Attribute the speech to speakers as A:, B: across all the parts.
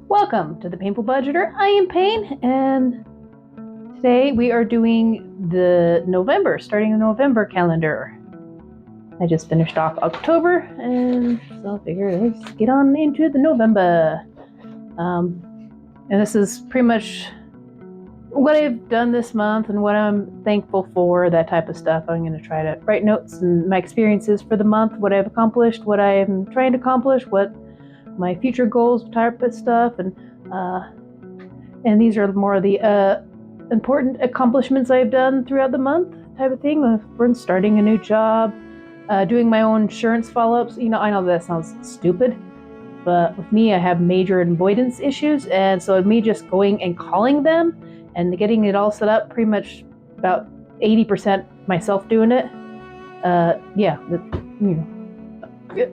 A: Welcome to the Painful Budgeter. I am Payne, and today we are doing the starting the November calendar. I just finished off October, and so I figured let's get on into the November. And this is pretty much what I've done this month and what I'm thankful for, that type of stuff. I'm going to try to write notes and my experiences for the month, what I've accomplished, what I'm trying to accomplish, what my future goals type of stuff, and these are more of the important accomplishments I've done throughout the month type of thing. For instance, starting a new job, doing my own insurance follow-ups. I know that sounds stupid, but with me, I have major avoidance issues, and so me just going and calling them and getting it all set up, pretty much about 80% myself doing it.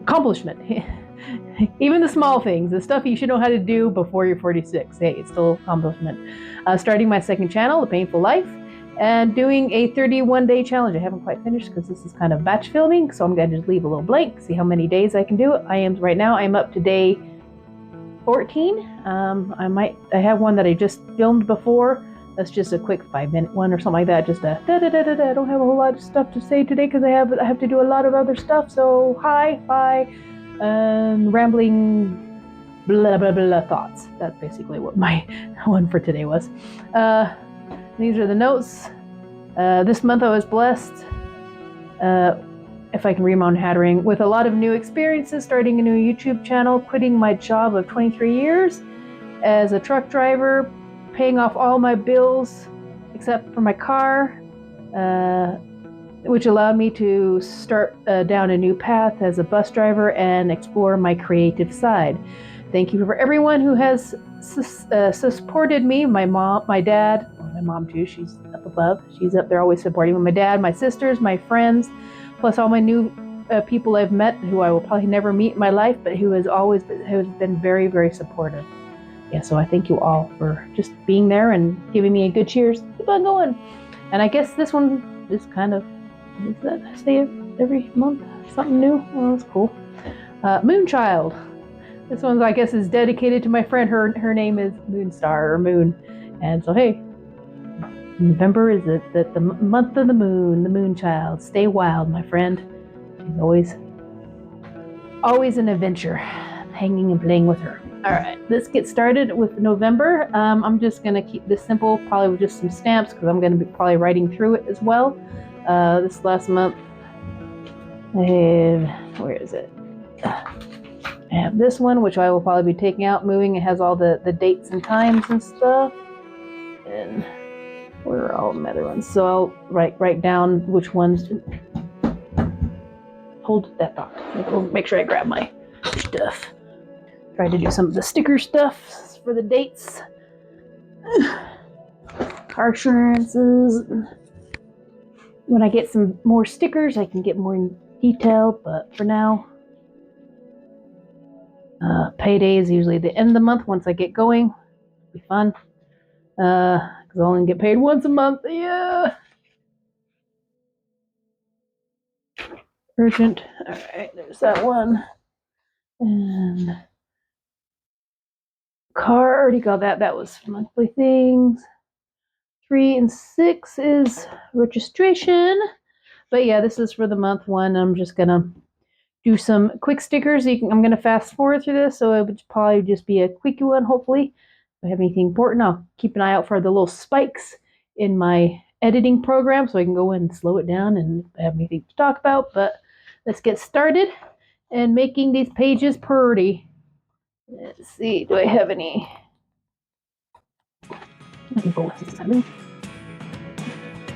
A: Accomplishment. Even the small things, the stuff you should know how to do before you're 46. Hey, it's still an accomplishment. Starting my second channel, The Painful Life, and doing a 31-day challenge. I haven't quite finished because this is kind of batch filming, so I'm going to just leave a little blank, see how many days I can do it. I'm up to day 14. I have one that I just filmed before. That's just a quick 5-minute one or something like that. Just a da-da-da-da-da. I don't have a whole lot of stuff to say today because I have to do a lot of other stuff. So hi, bye. Rambling blah blah blah thoughts. That's basically what my one for today was. These are the notes. This month I was blessed, if I can read my own handwriting, with a lot of new experiences, starting a new YouTube channel, quitting my job of 23 years as a truck driver, paying off all my bills except for my car, which allowed me to start down a new path as a bus driver and explore my creative side. Thank you for everyone who has supported me. My mom, my dad, my mom too, she's up above. She's up there always supporting me. My dad, my sisters, my friends, plus all my new people I've met who I will probably never meet in my life, but who has been very, very supportive. Yeah, so I thank you all for just being there and giving me a good cheers. Keep on going. And I guess this one is kind of, is that I say it every month? Something new? Oh, that's cool. Moonchild. This one, I guess, is dedicated to my friend. Her name is Moonstar, or Moon. And so, hey, November is the month of the moon, the Moonchild. Stay wild, my friend. She's always an adventure, hanging and playing with her. All right, let's get started with November. I'm just going to keep this simple, probably with just some stamps, because I'm going to be probably writing through it as well. This last month, where is it? I have this one, which I will probably be taking out, moving. It has all the dates and times and stuff. And where are all the other ones? So I'll write down which ones. Hold that thought. I'll make sure I grab my stuff. Try to do some of the sticker stuff for the dates. Car insurances. When I get some more stickers, I can get more in detail, but for now, payday is usually the end of the month. Once I get going, it'll be fun. Because I only get paid once a month. Yeah. Urgent. All right, there's that one. And car, already got that. That was monthly things. 3 and 6 is registration. But yeah, this is for the month one. I'm just going to do some quick stickers. I'm going to fast forward through this, so it would probably just be a quick one, hopefully. If I have anything important, I'll keep an eye out for the little spikes in my editing program so I can go in and slow it down and if I have anything to talk about. But let's get started and making these pages pretty. Let's see, do I have any? I can go with this time.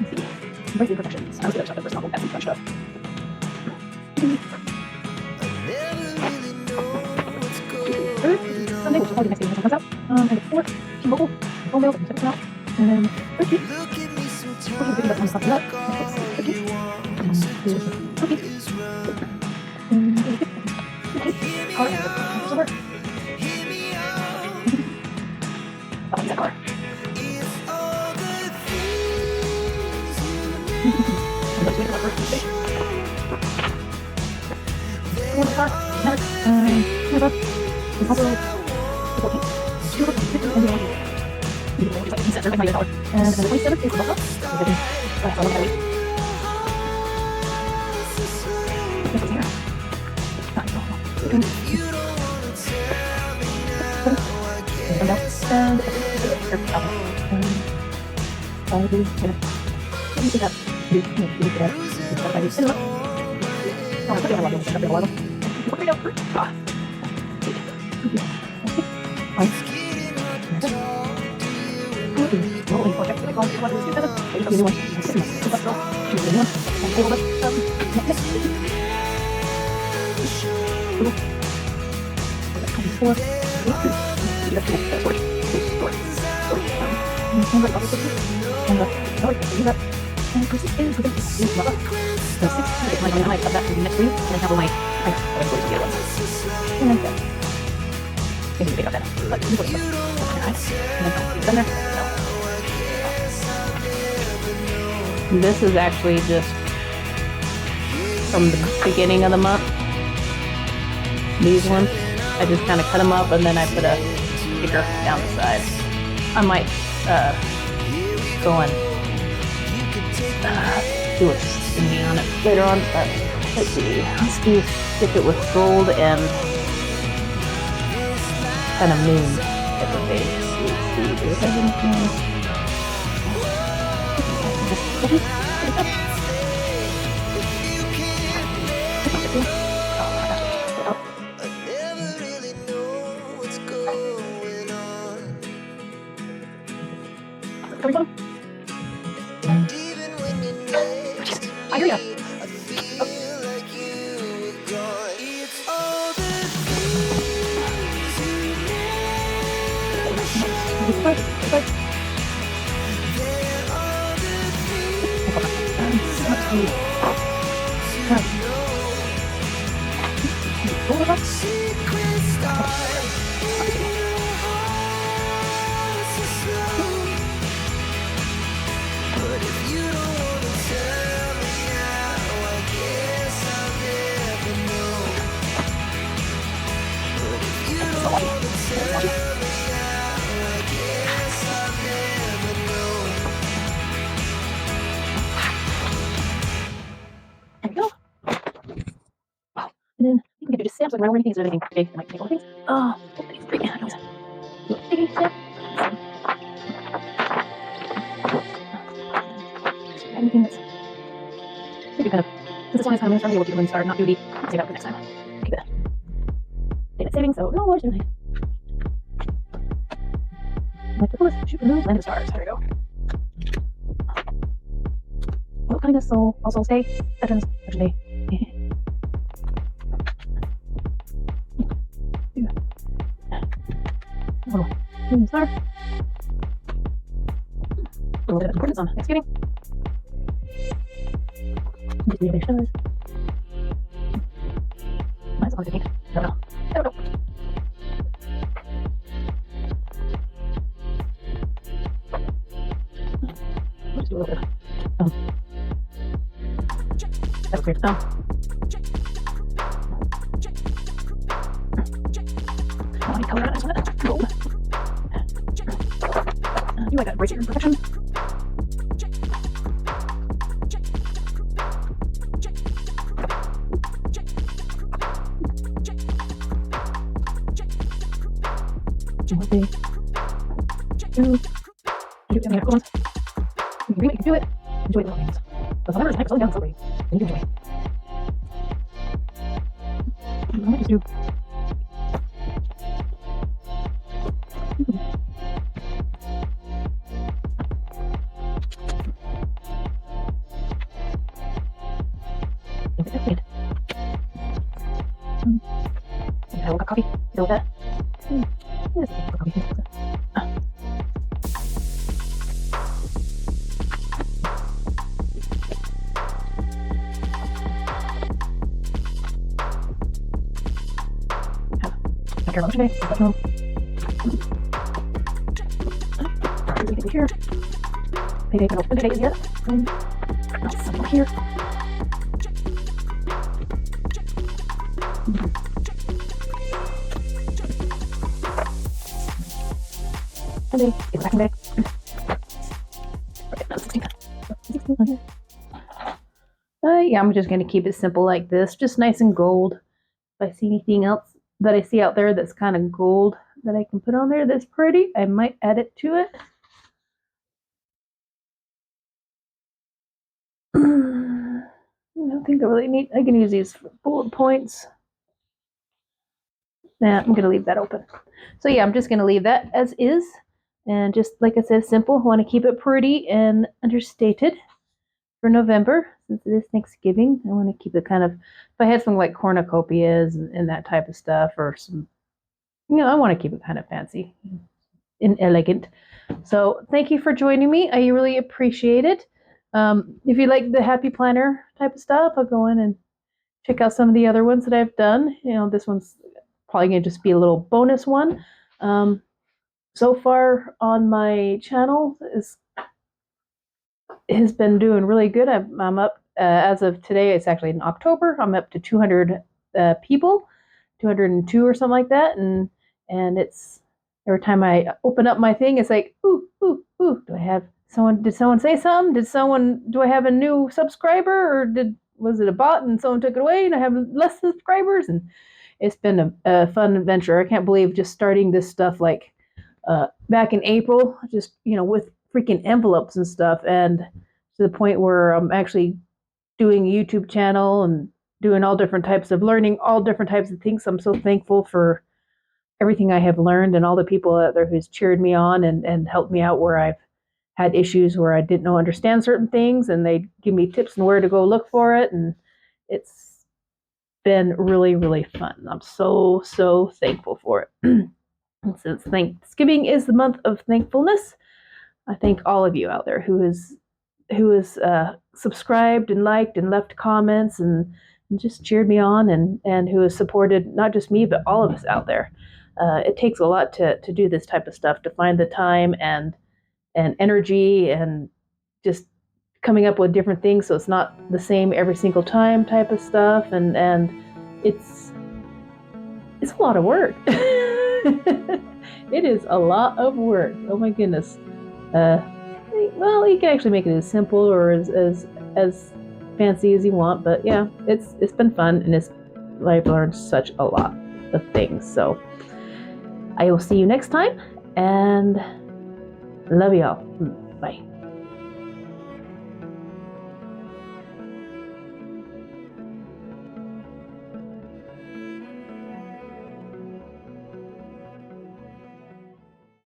A: Let's see. Breaking professions. I was going to check the first novel. That's some fun stuff. Sunday, which is probably the next day when it comes out. And it's 4, T-Mobile, phone bill, and out. And then 13. We're thinking about some stuff like that. 13. And 15. Car, silver. Oh, that car. Car, never. This is actually just from the beginning of the month. These ones, I just kind of cut them up and then I put a sticker down the side. I might go and do a thingy on it later on, but let's see if it was gold and kind of moon at the base. Let's see, do I have anything? I hear ya. There we go. Wow. And then you can get just stamps like round things or anything big that might take all things. Oh, things big. I know that. Biggie stamp. Anything that's maybe kind of, since this one is kind of starting to be start not duty, I'll save that for next time. Keep it. Save it saving, so no more tonight. Like the coolest shoot for the moon, land of stars. There we go. What kind of soul? All Souls Day? Veterans Day. Little moon star. A little bit of importance on Thanksgiving. Just need a big stars. Mine's on the pink. I don't know. We'll just do a little bit of that's weird. I want to color that. I want that gold. You like that brace your imperfection. One thing. Two. You do have cool ones. You can do it. Enjoy the little things. The summer is like slowing down slowly. And you can enjoy. I might just do. I have a cup of coffee. Deal with that. Yes, a cup of coffee. After lunch today, let's go. Here. Payday for no today is yet. Something here. Okay, it's back in there. Yeah, I'm just going to keep it simple like this, just nice and gold. If I see anything else that I see out there that's kind of gold that I can put on there that's pretty, I might add it to it. I don't think I really need, I can use these for bullet points. Nah, I'm going to leave that open. So yeah, I'm just going to leave that as is. And just like I said, simple. I want to keep it pretty and understated for November, since it is Thanksgiving. I want to keep it kind of, if I had something like cornucopias and that type of stuff, or some, I want to keep it kind of fancy and elegant. So thank you for joining me. I really appreciate it. If you like the Happy Planner type of stuff, I'll go in and check out some of the other ones that I've done. This one's probably going to just be a little bonus one. So far on my channel has been doing really good. I'm up, as of today, it's actually in October, I'm up to 200 people, 202 or something like that. And it's every time I open up my thing, it's like, ooh, ooh, ooh, did someone say something? Do I have a new subscriber, or was it a bot and someone took it away and I have less subscribers? And it's been a fun adventure. I can't believe just starting this stuff like back in April, just, with freaking envelopes and stuff, and to the point where I'm actually doing a YouTube channel and doing all different types of learning, all different types of things. I'm so thankful for everything I have learned and all the people out there who's cheered me on and helped me out where I've had issues where I didn't know understand certain things, and they give me tips on where to go look for it. And it's been really, really fun. I'm so, so thankful for it. Since Thanksgiving is the month of thankfulness, I thank all of you out there who has subscribed and liked and left comments and just cheered me on, and who has supported not just me but all of us out there. It takes a lot to do this type of stuff, to find the time and energy and just coming up with different things so it's not the same every single time type of stuff, and it's a lot of work. It is a lot of work. Oh my goodness. Well, you can actually make it as simple or as fancy as you want, but yeah, it's been fun, and I've learned such a lot of things. So I will see you next time, and love y'all. Bye.